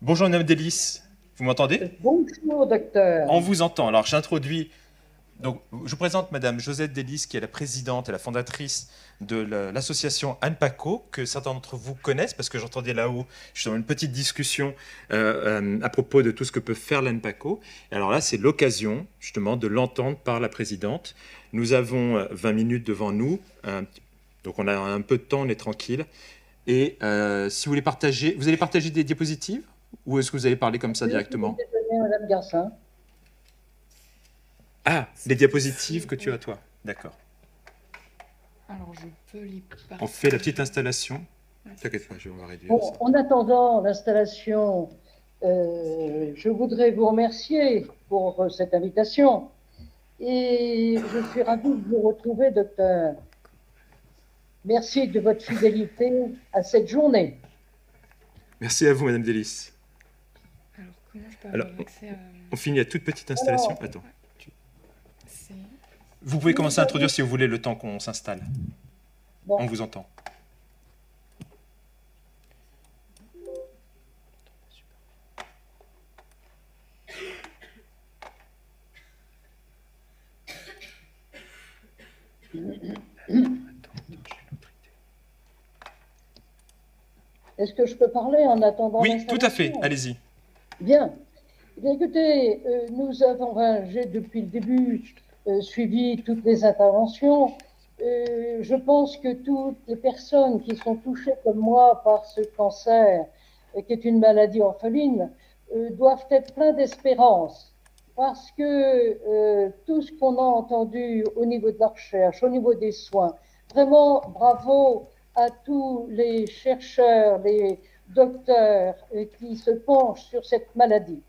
Bonjour Madame Delis, vous m'entendez? Bonjour, docteur. On vous entend. Alors j'introduis, donc je vous présente Madame Josette Delis qui est la présidente et la fondatrice de l'association Anne Paco, que certains d'entre vous connaissent parce que j'entendais là-haut justement une petite discussion à propos de tout ce que peut faire l'Anne Paco. Et alors là c'est l'occasion justement de l'entendre par la présidente. Nous avons 20 minutes devant nous, donc on a un peu de temps, on est tranquille. Et si vous voulez partager, vous allez partager des diapositives? Ou est-ce que vous allez parler comme ça directement? Désolée, Madame Garcin. Ah, les diapositives que tu as toi. D'accord. Alors, je peux les partager. On fait la petite installation. T'inquiète pas, on va réduire Bon, ça. en attendant l'installation, je voudrais vous remercier pour cette invitation. Et je suis ravie de vous retrouver, docteur. Merci de votre fidélité à cette journée. Merci à vous, Madame Delis. Alors, comment je peux Alors, avoir accès à... On finit la toute petite installation. Alors, Attends. C'est... Vous pouvez commencer à introduire si vous voulez le temps qu'on s'installe. Bon, On vous entend. est-ce que je peux parler en attendant Oui, tout à fait. l'installation? Allez-y. Bien. Eh bien, écoutez, j'ai depuis le début suivi toutes les interventions. Je pense que toutes les personnes qui sont touchées comme moi par ce cancer, qui est une maladie orpheline, doivent être pleines d'espérance. Parce que tout ce qu'on a entendu au niveau de la recherche, au niveau des soins, vraiment bravo à tous les chercheurs, les docteurs qui se penchent sur cette maladie.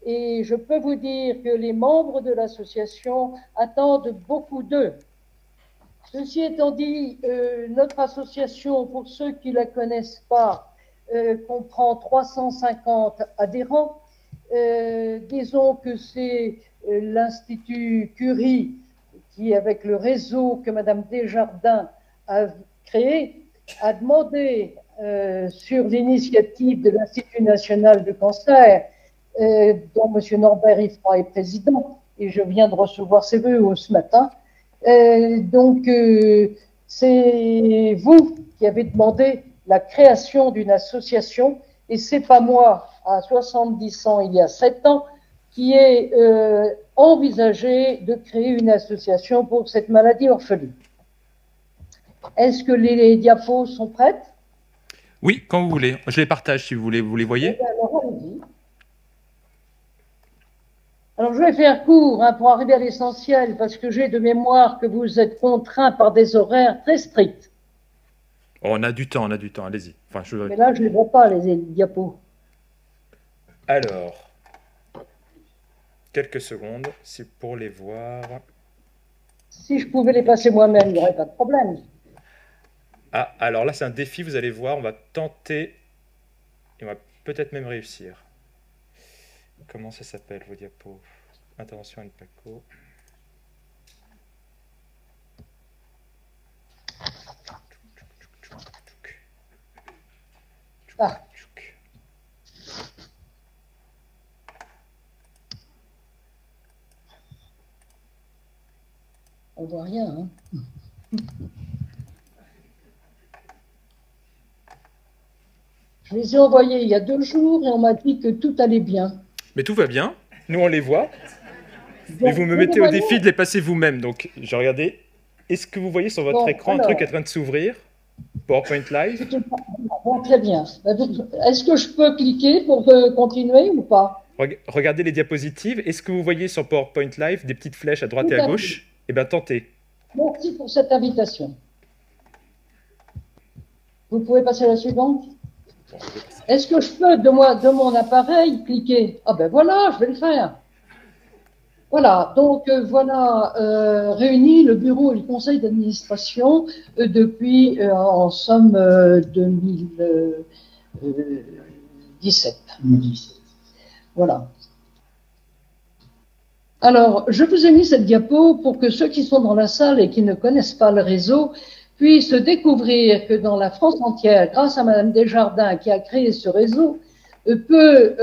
Et je peux vous dire que les membres de l'association attendent beaucoup d'eux. Ceci étant dit, notre association, pour ceux qui ne la connaissent pas, comprend 350 adhérents. Disons que c'est l'Institut Curie qui, avec le réseau que Madame Desjardins a créé, a demandé, sur l'initiative de l'Institut national du cancer, dont M. Norbert Ifra est président, et je viens de recevoir ses vœux ce matin. Donc, c'est vous qui avez demandé la création d'une association, et c'est pas moi, à 70 ans, il y a 7 ans, qui ai envisagé de créer une association pour cette maladie orpheline. Est-ce que les diapos sont prêtes? Oui, quand vous voulez. Je les partage si vous voulez. Vous les voyez? Alors, allez-y. Alors, je vais faire court pour arriver à l'essentiel, parce que j'ai de mémoire que vous êtes contraints par des horaires très stricts. Oh, on a du temps, allez-y. Enfin, Mais là, je ne les vois pas, les diapos. Alors, quelques secondes, c'est pour les voir. Si je pouvais les passer moi-même, il n'y aurait pas de problème. Ah, alors là, c'est un défi, vous allez voir. On va tenter, et on va peut-être même réussir. Comment ça s'appelle, vos diapos? Intervention Anne Paco. Ah. On voit rien, hein. Je les ai envoyés il y a 2 jours et on m'a dit que tout allait bien. Mais tout va bien, nous on les voit. Donc, Mais vous me mettez au défi de les passer vous-même. Donc, j'ai regardé. Est-ce que vous voyez sur votre écran un truc qui est en train de s'ouvrir? PowerPoint Live? Bon, très bien. Est-ce que je peux cliquer pour continuer ou pas? Regardez les diapositives. Est-ce que vous voyez sur PowerPoint Live des petites flèches à droite et à gauche? Eh bien, tentez. Merci pour cette invitation. Vous pouvez passer à la suivante? Est-ce que je peux, de mon appareil, cliquer? Ah ben voilà, je vais le faire. Voilà, donc voilà, réuni le bureau et le conseil d'administration depuis, en somme, 2017. Voilà. Alors, je vous ai mis cette diapo pour que ceux qui sont dans la salle et qui ne connaissent pas le réseau puissent découvrir que dans la France entière, grâce à Madame Desjardins qui a créé ce réseau, peut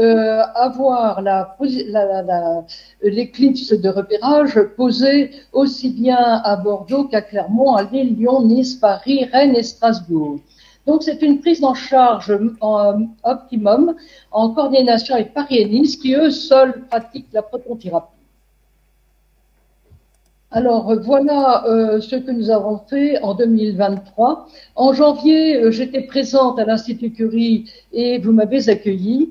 avoir l'éclipse de repérage posée aussi bien à Bordeaux qu'à Clermont, à Lille, Lyon, Nice, Paris, Rennes et Strasbourg. Donc, c'est une prise en charge optimum en coordination avec Paris et Nice qui, eux seuls, pratiquent la protonthérapie. Alors, voilà ce que nous avons fait en 2023. En janvier, j'étais présente à l'Institut Curie et vous m'avez accueilli,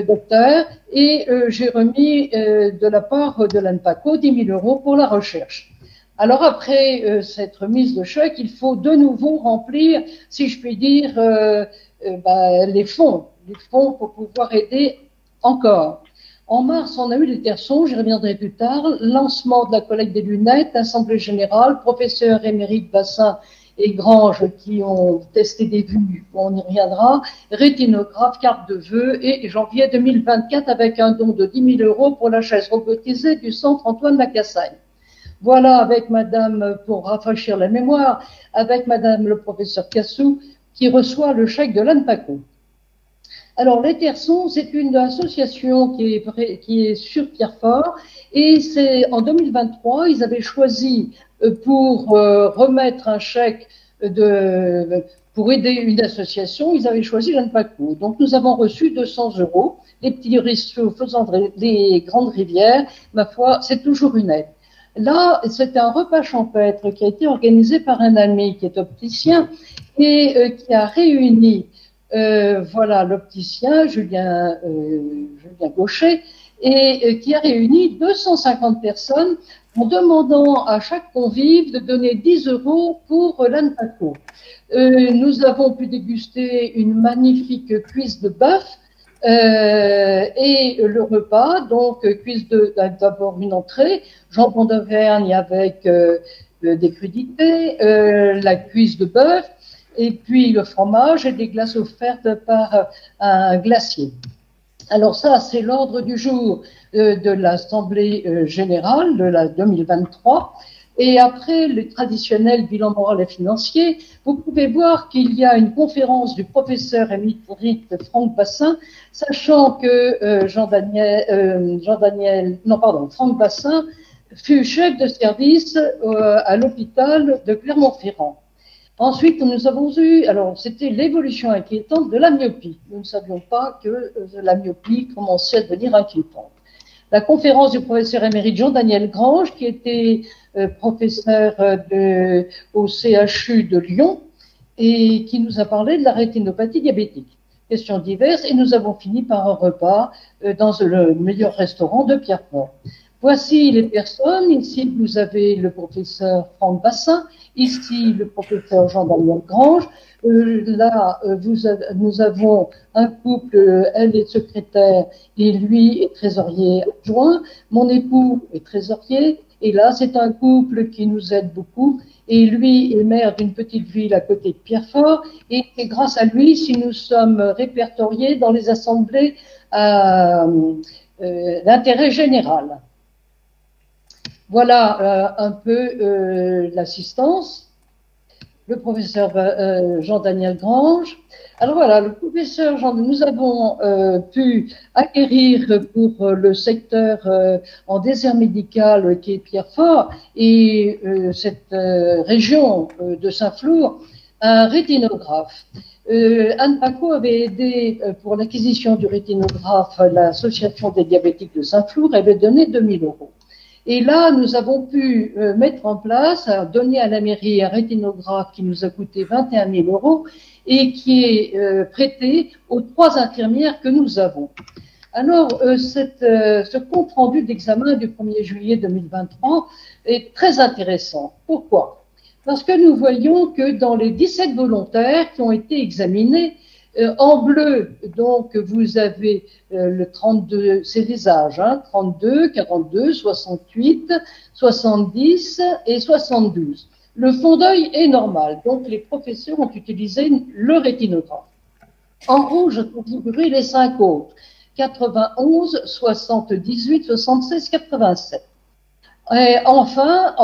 docteur, et j'ai remis de la part de l'ANPACO 10 000 € pour la recherche. Alors, après cette remise de chèque, il faut de nouveau remplir, si je puis dire, les fonds pour pouvoir aider encore. En mars, on a eu les terçons, j'y reviendrai plus tard, lancement de la collecte des lunettes, assemblée générale, professeurs émérites Bassin et Grange qui ont testé des vues, on y reviendra, rétinographe, carte de vœux, et janvier 2024 avec un don de 10 000 € pour la chaise robotisée du centre Antoine Lacassagne. Voilà, avec madame, pour rafraîchir la mémoire, avec madame le professeur Cassou, qui reçoit le chèque de l'ANPACO. Alors, les Terçons, c'est une association qui est sur Pierrefort, et c'est en 2023, ils avaient choisi pour remettre un chèque pour aider une association, ils avaient choisi l'ANPACO. Donc, nous avons reçu 200 €. Les petits ruisseaux faisant les grandes rivières, ma foi, c'est toujours une aide. Là, c'est un repas champêtre qui a été organisé par un ami qui est opticien et qui a réuni voilà l'opticien Julien Gaucher et qui a réuni 250 personnes en demandant à chaque convive de donner 10 € pour l'ANPACO. Nous avons pu déguster une magnifique cuisse de bœuf et le repas, donc cuisse d'abord une entrée, jambon d'Auvergne avec des crudités, la cuisse de bœuf, et puis le fromage et des glaces offertes par un glacier. Alors ça, c'est l'ordre du jour de l'Assemblée générale de la 2023. Et après le traditionnel bilan moral et financier, vous pouvez voir qu'il y a une conférence du professeur émérite Franck Bassin, sachant que Franck Bassin fut chef de service à l'hôpital de Clermont-Ferrand. Ensuite, nous avons eu, alors c'était l'évolution inquiétante de la myopie. Nous ne savions pas que la myopie commençait à devenir inquiétante. La conférence du professeur émérite Jean-Daniel Grange, qui était professeur au CHU de Lyon et qui nous a parlé de la rétinopathie diabétique. Questions diverses et nous avons fini par un repas dans le meilleur restaurant de Pierrefort. Voici les personnes. Ici, vous avez le professeur Franck Bassin. Ici, le professeur Jean-Daniel Grange. Là, nous avons un couple, elle est secrétaire et lui est trésorier adjoint. Mon époux est trésorier. Et là, c'est un couple qui nous aide beaucoup. Et lui est maire d'une petite ville à côté de Pierrefort. Et c'est grâce à lui si nous sommes répertoriés dans les assemblées d'intérêt général. Voilà un peu l'assistance. Le professeur Jean-Daniel Grange. Alors voilà, le professeur nous avons pu acquérir pour le secteur en désert médical qui est Pierrefort et cette région de Saint-Flour, un rétinographe. ANPACO avait aidé pour l'acquisition du rétinographe l'association des diabétiques de Saint-Flour, elle avait donné 2 000 €. Et là, nous avons pu mettre en place, donner à la mairie un rétinographe qui nous a coûté 21 000 € et qui est prêté aux 3 infirmières que nous avons. Alors, ce compte-rendu d'examen du 1er juillet 2023 est très intéressant. Pourquoi? Parce que nous voyons que dans les 17 volontaires qui ont été examinés, en bleu, donc, vous avez le 32, c'est les âges, hein, 32, 42, 68, 70 et 72. Le fond d'œil est normal, donc les professeurs ont utilisé le rétinographe. En rouge, vous figurez les 5 autres, 91, 78, 76, 87. Et enfin,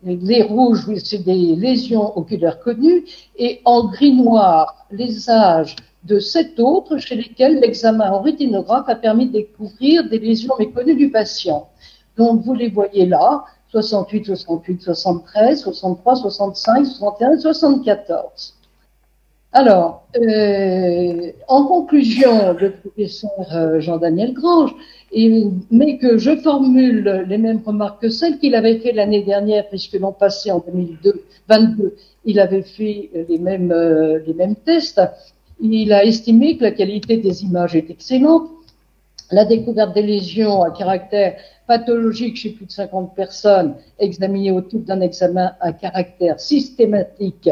les rouges, c'est des lésions oculaires connues, et en gris-noir, les âges de 7 autres chez lesquels l'examen en rétinographe a permis de découvrir des lésions méconnues du patient. Donc, vous les voyez là, 68, 68, 73, 63, 65, 61, 74. Alors, en conclusion, le professeur Jean-Daniel Grange, mais que je formule les mêmes remarques que celles qu'il avait fait l'année dernière, puisque l'an passé, en 2022, il avait fait les mêmes tests. Il a estimé que la qualité des images est excellente. La découverte des lésions à caractère pathologique chez plus de 50 personnes examinées au titre d'un examen à caractère systématique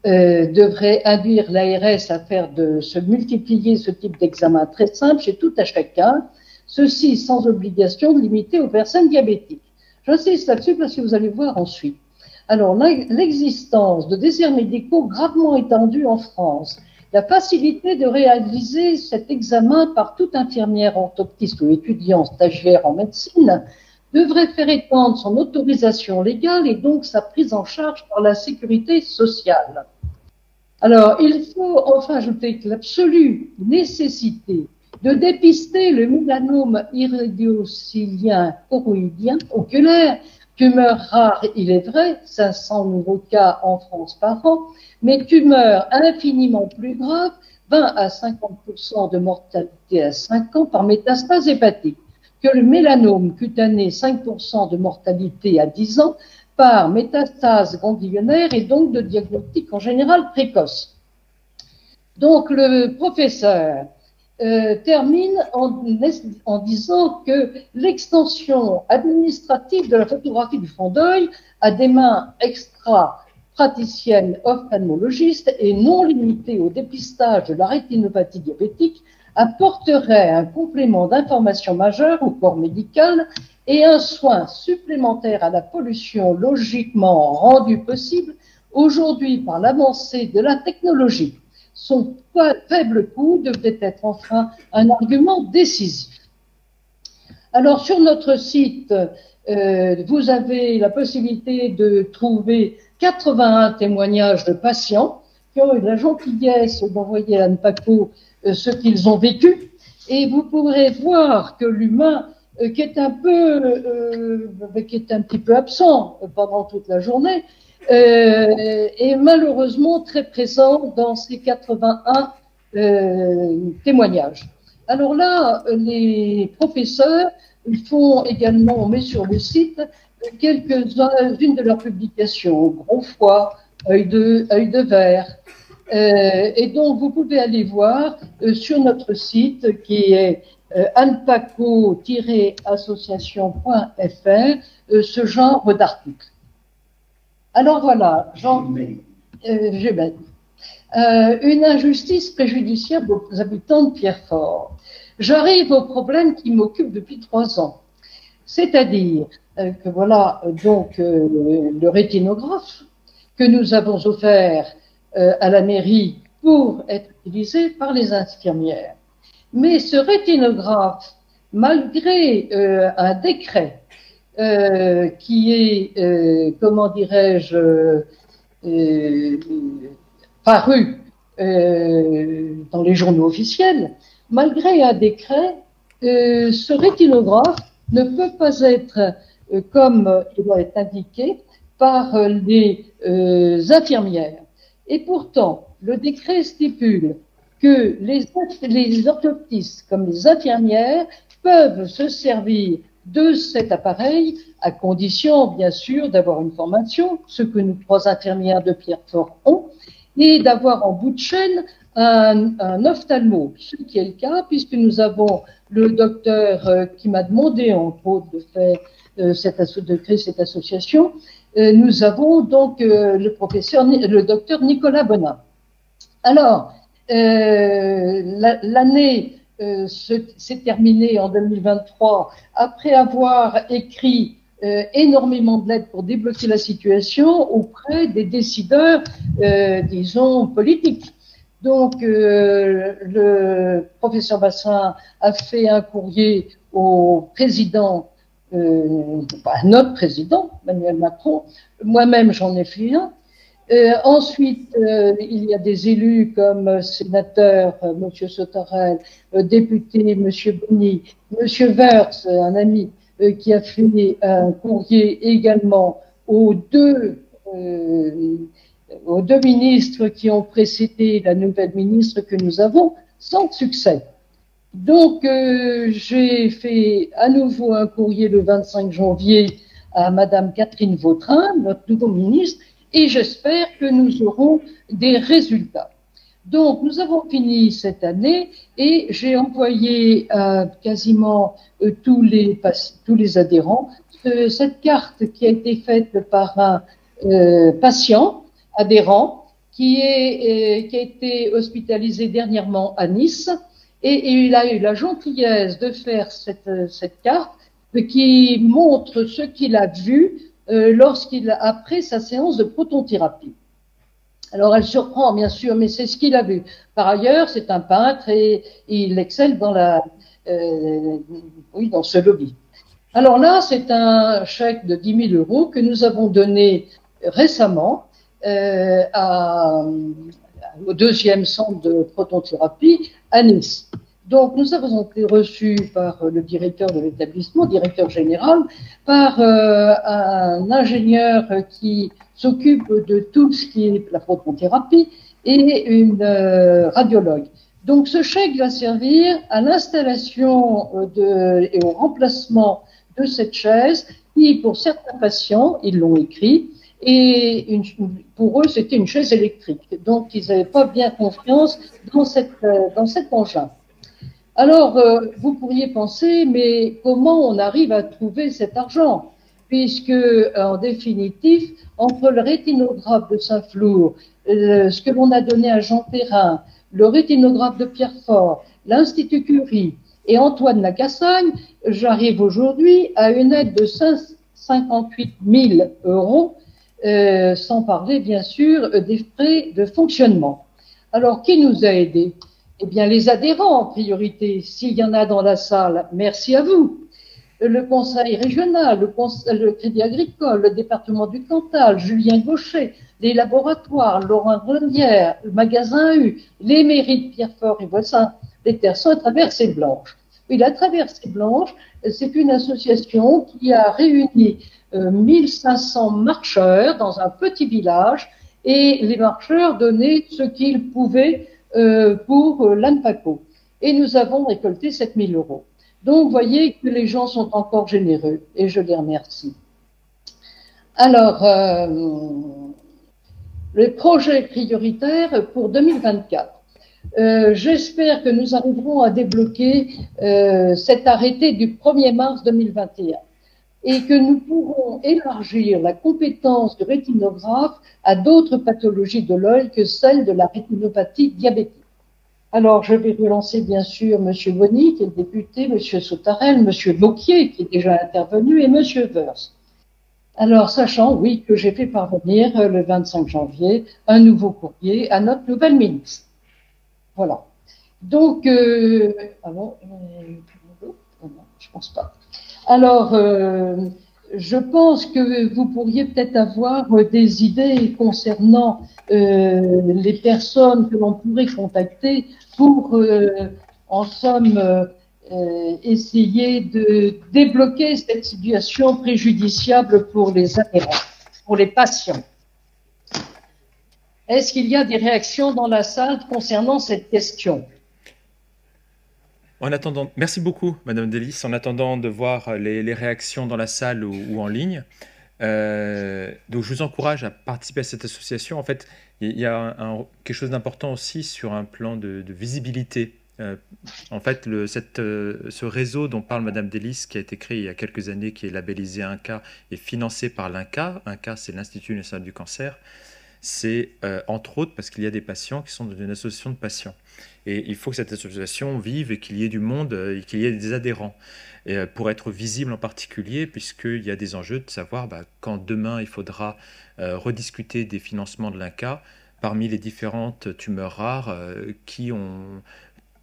devrait induire l'ARS à faire de se multiplier ce type d'examen très simple chez tout à chacun, ceci sans obligation de limiter aux personnes diabétiques. J'insiste là-dessus parce que vous allez voir ensuite. Alors, l'existence de déserts médicaux gravement étendus en France, la facilité de réaliser cet examen par toute infirmière orthoptiste ou étudiant stagiaire en médecine devrait faire étendre son autorisation légale et donc sa prise en charge par la sécurité sociale. Alors, il faut enfin ajouter que l'absolue nécessité de dépister le mélanome iridocylien choroïdien oculaire, tumeur rare, il est vrai, 500 nouveaux cas en France par an, mais tumeur infiniment plus grave, 20 à 50% de mortalité à 5 ans par métastase hépatique, que le mélanome cutané, 5% de mortalité à 10 ans, par métastase ganglionnaire et donc de diagnostic en général précoce. Donc le professeur termine en disant que l'extension administrative de la photographie du fond d'œil à des mains extra-praticiennes ophtalmologistes et non limitée au dépistage de la rétinopathie diabétique apporterait un complément d'information majeure au corps médical et un soin supplémentaire à la pollution logiquement rendu possible aujourd'hui par l'avancée de la technologie. Son faible coût devrait être enfin un argument décisif. Alors sur notre site, vous avez la possibilité de trouver 81 témoignages de patients qui ont eu la gentillesse d'envoyer à Anne Paco ce qu'ils ont vécu, et vous pourrez voir que l'humain qui est un petit peu absent pendant toute la journée, est malheureusement très présent dans ces 81 témoignages. Alors là, les professeurs font également, on met sur le site quelques-unes de leurs publications, Gros foie, œil de verre. Et donc, vous pouvez aller voir sur notre site qui est anpaco-association.fr ce genre d'article. Alors voilà, une injustice préjudiciable aux habitants de Pierrefort. J'arrive au problème qui m'occupe depuis 3 ans. C'est-à-dire que voilà donc le rétinographe que nous avons offert à la mairie pour être utilisé par les infirmières. Mais ce rétinographe, malgré un décret qui est, comment dirais-je, paru dans les journaux officiels, malgré un décret, ce rétinographe ne peut pas être, comme il doit être indiqué, par les infirmières. Et pourtant, le décret stipule que les orthoptistes comme les infirmières peuvent se servir de cet appareil à condition, bien sûr, d'avoir une formation, ce que nous 3 infirmières de Pierrefort ont, et d'avoir en bout de chaîne un ophtalmo, ce qui est le cas puisque nous avons le docteur qui m'a demandé, entre autres, de faire de créer cette association. Nous avons donc le docteur Nicolas Bonin. Alors, l'année s'est terminée en 2023 après avoir écrit énormément de lettres pour débloquer la situation auprès des décideurs, disons, politiques. Donc, le professeur Bassin a fait un courrier au président notre président, Emmanuel Macron. Moi-même, j'en ai fait un. Ensuite, il y a des élus comme sénateur, M. Sautarel, député, M. Bonny, M. Woerth, un ami, qui a fait un courrier également aux deux ministres qui ont précédé la nouvelle ministre que nous avons, sans succès. Donc, j'ai fait à nouveau un courrier le 25 janvier à Madame Catherine Vautrin, notre nouveau ministre, et j'espère que nous aurons des résultats. Donc, nous avons fini cette année et j'ai envoyé à quasiment tous les adhérents cette carte qui a été faite par un patient adhérent qui a été hospitalisé dernièrement à Nice. Et il a eu la gentillesse de faire cette carte qui montre ce qu'il a vu après sa séance de protonthérapie. Alors elle surprend bien sûr, mais c'est ce qu'il a vu. Par ailleurs, c'est un peintre et il excelle dans dans ce lobby. Alors là, c'est un chèque de 10 000 € que nous avons donné récemment au deuxième centre de protonthérapie à Nice. Donc, nous avons été reçus par le directeur de l'établissement, directeur général, par un ingénieur qui s'occupe de tout ce qui est la protonthérapie et une radiologue. Donc, ce chèque va servir à l'installation et au remplacement de cette chaise qui, pour certains patients, ils l'ont écrit, et pour eux, c'était une chaise électrique. Donc, ils n'avaient pas bien confiance dans cet engin. Alors, vous pourriez penser, mais comment on arrive à trouver cet argent? Puisque, en définitive, entre le rétinographe de Saint-Flour, ce que l'on a donné à Jean Perrin, le rétinographe de Pierrefort, l'Institut Curie et Antoine Lacassagne, j'arrive aujourd'hui à une aide de 58 000 €, sans parler bien sûr des frais de fonctionnement. Alors, qui nous a aidés? Eh bien, les adhérents en priorité. S'il y en a dans la salle, merci à vous. Le conseil régional, le Crédit Agricole, le département du Cantal, Julien Gaucher, les laboratoires, Laurent Renière, le magasin U, les mairies de Pierrefort et Voisins, les Terçons à Traversée Blanche. Oui, la Traversée Blanche, c'est une association qui a réuni 1500 marcheurs dans un petit village et les marcheurs donnaient ce qu'ils pouvaient pour l'ANPACO. Et nous avons récolté 7 000 €. Donc, vous voyez que les gens sont encore généreux et je les remercie. Alors, les projets prioritaires pour 2024. J'espère que nous arriverons à débloquer cet arrêté du 1er mars 2021 et que nous pourrons élargir la compétence du rétinographe à d'autres pathologies de l'œil que celle de la rétinopathie diabétique. Alors, je vais relancer bien sûr M. Bonny, qui est député, M. Sautarel, M. Vauquier, qui est déjà intervenu, et M. Woerth. Alors, sachant, oui, que j'ai fait parvenir le 25 janvier un nouveau courrier à notre nouvelle ministre. Voilà. Donc, je pense pas. Alors, je pense que vous pourriez peut-être avoir des idées concernant les personnes que l'on pourrait contacter pour, en somme, essayer de débloquer cette situation préjudiciable pour les adhérents, pour les patients. Est-ce qu'il y a des réactions dans la salle concernant cette question? En attendant, merci beaucoup, Madame Delis. En attendant de voir les réactions dans la salle ou en ligne, donc je vous encourage à participer à cette association. En fait, il y a quelque chose d'important aussi sur un plan de visibilité. En fait, ce réseau dont parle Madame Delis, qui a été créé il y a quelques années, qui est labellisé INCa et financé par l'INCa. INCa, c'est l'Institut national du cancer. C'est entre autres parce qu'il y a des patients qui sont dans une association de patients. Et il faut que cette association vive et qu'il y ait du monde et qu'il y ait des adhérents. Et, pour être visible en particulier, puisqu'il y a des enjeux de savoir quand demain il faudra rediscuter des financements de l'INCa, parmi les différentes tumeurs rares, qui ont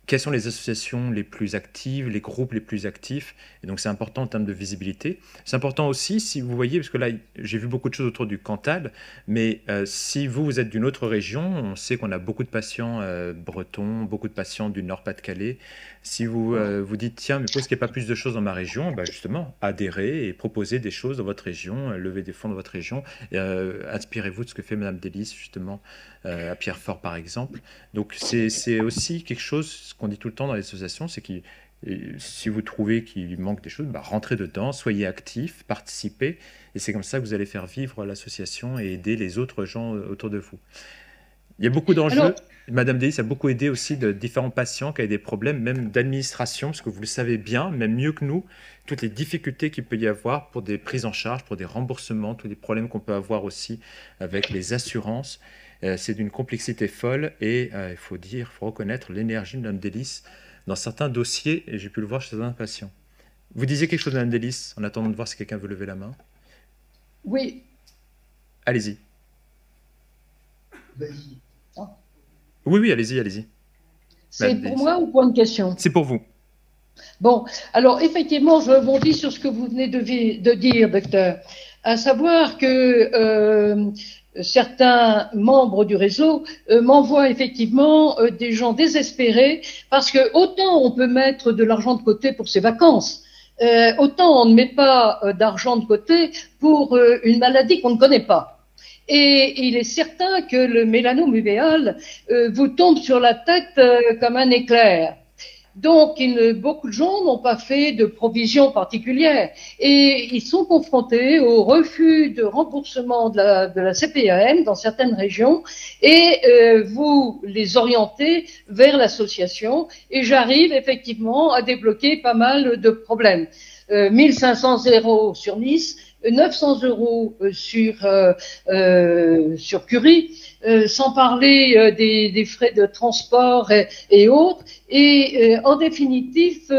quelles sont les associations les plus actives, les groupes les plus actifs. Et donc, c'est important en termes de visibilité. C'est important aussi, si vous voyez, parce que là, j'ai vu beaucoup de choses autour du Cantal, mais si vous êtes d'une autre région, on sait qu'on a beaucoup de patients bretons, beaucoup de patients du Nord-Pas-de-Calais. Si vous vous dites, tiens, mais pourquoi est-ce qu'il n'y a pas plus de choses dans ma région? Ben justement, adhérez et proposez des choses dans votre région, levez des fonds dans votre région. Inspirez-vous de ce que fait Madame Delis, justement, à Pierrefort, par exemple. Donc, c'est aussi quelque chose, ce qu'on dit tout le temps dans les associations, c'est que si vous trouvez qu'il manque des choses, bah, rentrez dedans, soyez actifs, participez, et c'est comme ça que vous allez faire vivre l'association et aider les autres gens autour de vous. Il y a beaucoup d'enjeux. Madame Delis a beaucoup aidé aussi de différents patients qui avaient des problèmes, même d'administration, parce que vous le savez bien, même mieux que nous, toutes les difficultés qu'il peut y avoir pour des prises en charge, pour des remboursements, tous les problèmes qu'on peut avoir aussi avec les assurances. C'est d'une complexité folle et il faut reconnaître l'énergie de Mme Delis dans certains dossiers, et j'ai pu le voir chez certains patients. Vous disiez quelque chose, Mme Delis, en attendant de voir si quelqu'un veut lever la main? Oui. Allez-y. Vas-y. Oui, allez-y. C'est pour moi ou pour une question? C'est pour vous. Bon, alors effectivement, je rebondis sur ce que vous venez de dire, docteur, à savoir que certains membres du réseau m'envoient effectivement des gens désespérés parce que autant on peut mettre de l'argent de côté pour ses vacances, autant on ne met pas d'argent de côté pour une maladie qu'on ne connaît pas. Et il est certain que le mélanome uvéal vous tombe sur la tête comme un éclair. Donc, beaucoup de gens n'ont pas fait de provisions particulières et ils sont confrontés au refus de remboursement de la CPAM dans certaines régions et vous les orientez vers l'association et j'arrive effectivement à débloquer pas mal de problèmes. 1500 € sur Nice, 900 € sur Curie, sans parler des frais de transport et autres. Et en définitive,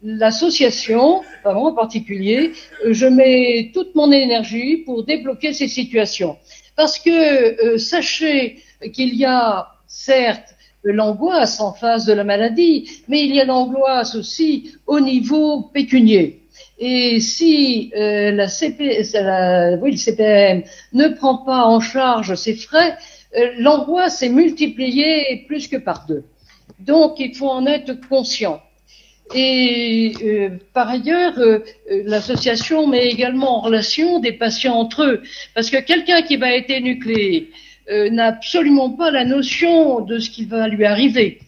l'association, enfin moi en particulier, je mets toute mon énergie pour débloquer ces situations. Parce que sachez qu'il y a certes l'angoisse en face de la maladie, mais il y a l'angoisse aussi au niveau pécunier. Et si le CPM ne prend pas en charge ces frais, l'angoisse est multipliée plus que par 2. Donc, il faut en être conscient. Et par ailleurs, l'association met également en relation des patients entre eux. Parce que quelqu'un qui va être énucléé n'a absolument pas la notion de ce qui va lui arriver.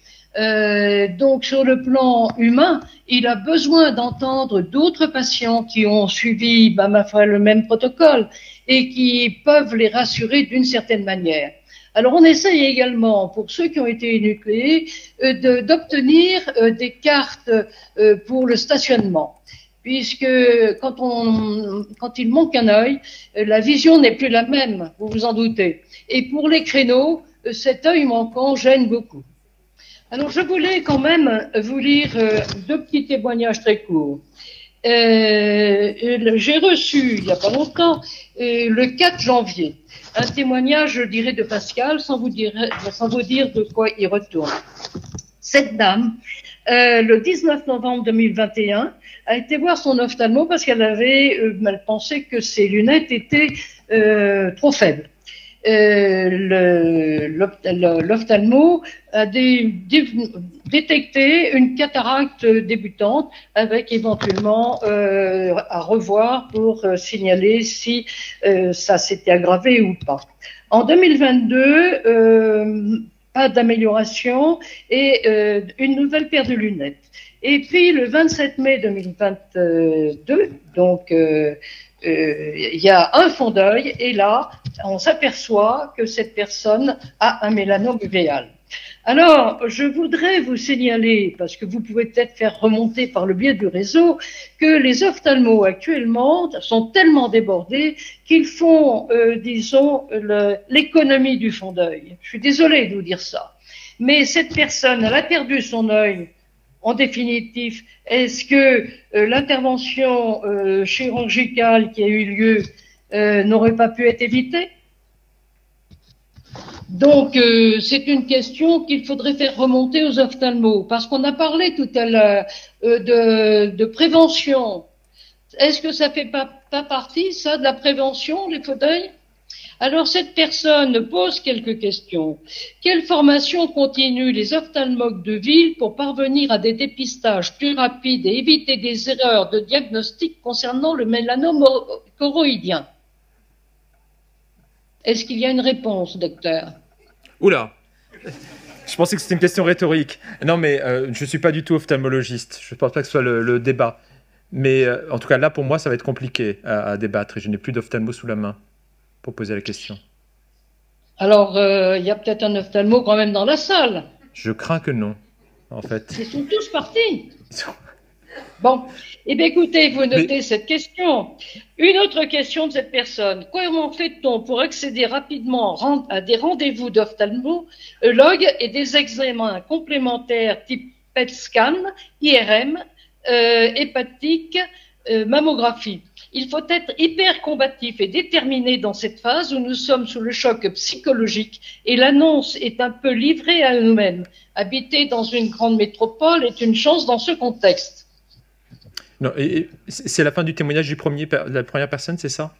Donc, sur le plan humain, il a besoin d'entendre d'autres patients qui ont suivi, ma foi, le même protocole et qui peuvent les rassurer d'une certaine manière. Alors, on essaye également, pour ceux qui ont été énucléés, d'obtenir des cartes pour le stationnement. Puisque quand il manque un œil, la vision n'est plus la même, vous vous en doutez. Et pour les créneaux, cet œil manquant gêne beaucoup. Alors, je voulais quand même vous lire 2 petits témoignages très courts. J'ai reçu, il n'y a pas longtemps, le 4 janvier, un témoignage, je dirais, de Pascal, sans vous dire de quoi il retourne. Cette dame, le 19 novembre 2021, a été voir son ophtalmo parce qu'elle avait elle pensait que ses lunettes étaient trop faibles. L'ophtalmo a détecté une cataracte débutante avec éventuellement à revoir pour signaler si ça s'était aggravé ou pas. En 2022, pas d'amélioration et une nouvelle paire de lunettes. Et puis le 27 mai 2022, donc il y a un fond d'œil et là, on s'aperçoit que cette personne a un mélanome uvéal. Alors, je voudrais vous signaler, parce que vous pouvez peut-être faire remonter par le biais du réseau, que les ophtalmos actuellement sont tellement débordés qu'ils font, disons, l'économie du fond d'œil. Je suis désolée de vous dire ça. Mais cette personne, elle a perdu son œil. En définitive, est-ce que l'intervention chirurgicale qui a eu lieu n'aurait pas pu être évitée? Donc, c'est une question qu'il faudrait faire remonter aux ophtalmos, parce qu'on a parlé tout à l'heure de prévention. Est-ce que ça fait pas partie, ça, de la prévention, les fauteuils? Alors, cette personne pose quelques questions. Quelle formation continuent les ophtalmologues de ville pour parvenir à des dépistages plus rapides et éviter des erreurs de diagnostic concernant le mélanome choroïdien? Est-ce qu'il y a une réponse, docteur? Oula! Je pensais que c'était une question rhétorique. Non, mais je ne suis pas du tout ophtalmologiste. Je ne pense pas que ce soit le débat. Mais en tout cas, là, pour moi, ça va être compliqué à débattre. Et je n'ai plus d'ophtalmo sous la main pour poser la question. Alors, il y a peut-être un ophtalmo quand même dans la salle. Je crains que non, en fait. Ils sont tous partis. Bon, eh bien écoutez, vous notez cette question. Une autre question de cette personne. Comment fait-on pour accéder rapidement à des rendez-vous d'ophtalmologue et des examens complémentaires type PET scan, IRM, hépatique, mammographie? Il faut être hyper combatif et déterminé dans cette phase où nous sommes sous le choc psychologique et l'annonce est un peu livrée à nous-mêmes. Habiter dans une grande métropole est une chance dans ce contexte. Non, et c'est la fin du témoignage de la première personne, c'est ça?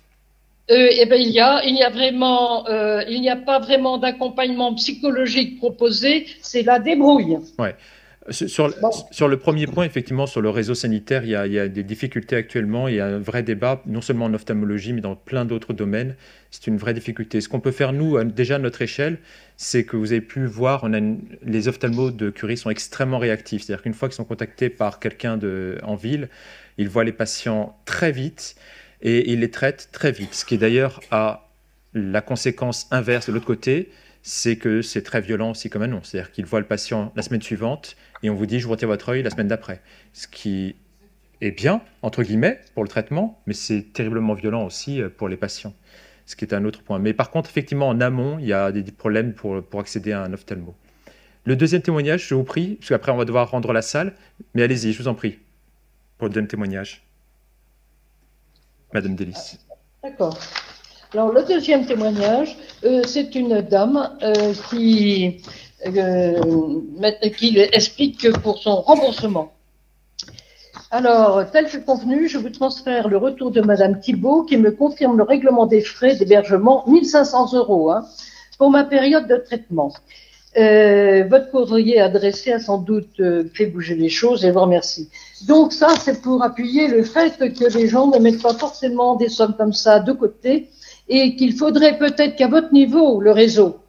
Eh ben, il n'y a pas vraiment d'accompagnement psychologique proposé, c'est la débrouille. Ouais. Sur le premier point, effectivement, sur le réseau sanitaire, il y a des difficultés actuellement. Il y a un vrai débat, non seulement en ophtalmologie, mais dans plein d'autres domaines. C'est une vraie difficulté. Ce qu'on peut faire, nous, déjà à notre échelle, c'est que vous avez pu voir, les ophtalmos de Curie sont extrêmement réactifs. C'est-à-dire qu'une fois qu'ils sont contactés par quelqu'un en ville, ils voient les patients très vite et ils les traitent très vite. Ce qui est d'ailleurs à la conséquence inverse de l'autre côté, c'est que c'est très violent aussi comme annonce. C'est-à-dire qu'ils voient le patient la semaine suivante et on vous dit « je vous retire votre œil la semaine d'après ». Ce qui est bien, entre guillemets, pour le traitement, mais c'est terriblement violent aussi pour les patients, ce qui est un autre point. Mais par contre, effectivement, en amont, il y a des problèmes pour accéder à un ophtalmo. Le deuxième témoignage, je vous prie, parce qu'après on va devoir rendre la salle, mais allez-y, je vous en prie, pour le deuxième témoignage. Madame Delis. D'accord. Alors, le deuxième témoignage, c'est une dame qui explique pour son remboursement. Alors, tel que convenu, je vous transfère le retour de Madame Thibault qui me confirme le règlement des frais d'hébergement, 1 500 €, pour ma période de traitement. Votre courrier adressé a sans doute fait bouger les choses et je vous remercie. Donc ça, c'est pour appuyer le fait que les gens ne mettent pas forcément des sommes comme ça de côté et qu'il faudrait peut-être qu'à votre niveau, le réseau,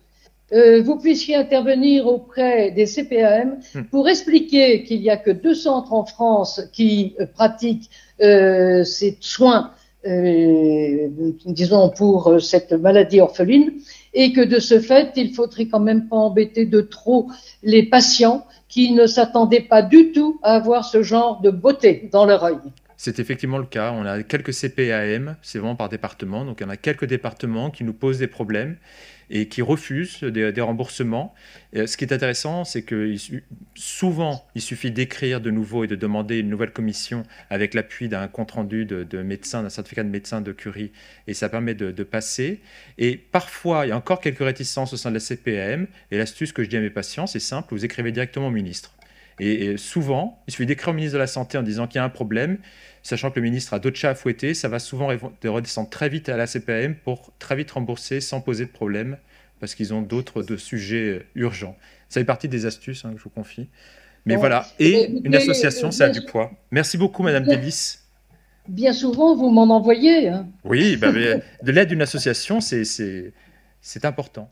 vous puissiez intervenir auprès des CPAM pour expliquer qu'il n'y a que 2 centres en France qui pratiquent ces soins, disons, pour cette maladie orpheline, et que de ce fait, il faudrait quand même pas embêter de trop les patients qui ne s'attendaient pas du tout à avoir ce genre de beauté dans leur œil. C'est effectivement le cas. On a quelques CPAM, c'est vraiment par département. Donc, il y en a quelques départements qui nous posent des problèmes et qui refusent des remboursements. Et ce qui est intéressant, c'est que souvent, il suffit d'écrire de nouveau et de demander une nouvelle commission avec l'appui d'un compte-rendu de médecin, d'un certificat de médecin de Curie, et ça permet de passer. Et parfois, il y a encore quelques réticences au sein de la CPAM. Et l'astuce que je dis à mes patients, c'est simple, vous écrivez directement au ministre. Et souvent, il suffit d'écrire au ministre de la Santé en disant qu'il y a un problème, sachant que le ministre a d'autres chats à fouetter, ça va souvent redescendre très vite à la CPAM pour très vite rembourser sans poser de problème, parce qu'ils ont d'autres sujets urgents. Ça fait partie des astuces que je vous confie. Mais voilà, et une association, ça a du poids. Merci beaucoup, Madame Delis. Bien souvent, vous m'en envoyez. Oui, de l'aide d'une association, c'est important.